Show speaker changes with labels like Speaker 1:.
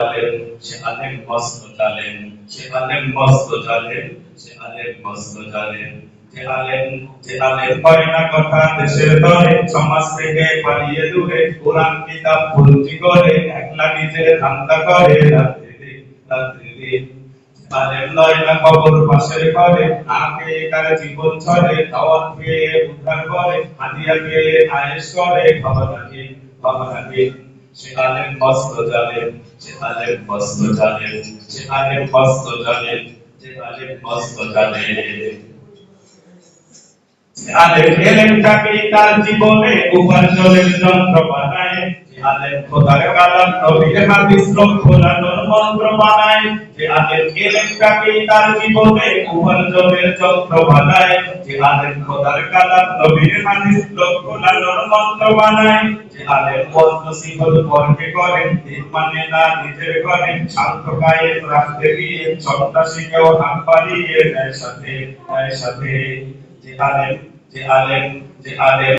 Speaker 1: জালেম, সে আলেম মস্ত জালেম, সে আলেম মস্ত জালেম, সে আলেম মস্ত জালেম। যে আলেম হয় না কথা দেশের দরে, সমাজ থেকে পালিয়ে দূরে, কোরআন কিতাব ভর্তি করে, একলা নিজের ধান্দা করে রাত্রি দিন রাত্রি দিন। আলেম নয় না কবর পাশের ঘরে, না খেয়ে তার জীবন ছড়ে, দাওয়াত পেয়ে উদ্ধার করে, হাদিয়া পেয়ে আয়েশ করে, ভাবনা কি সে আলেম মস্ত জালেম, সে আলেম মস্ত জালেম, সে আলেম মস্ত জালেম, সে আলেম মস্ত জালেম। আলেম এলেমটাকে তার জীবনে উপার্জনের যন্ত্র বানায়, যে আলেম খোদার কালাম নবীর হাদিস খোলানোর মন্ত্র বানায়, যে আলেম এলেমটাকে তার জীবনে উপার্জনের যন্ত্র বানায়, যে আলেম খোদার কালাম নবীর হাদিস খোলানোর মন্ত্র বানায়, যে আলেম ওয়াজ-নসিহত পরকে করে, দিন মানে না নিজের ঘরে, শান্ত কায়েম রাখতে গিয়ে সন্ত্রাসীকেও হাত বাড়িয়ে দেয় সাথে। যে আলেম যে আলেম যে আলেম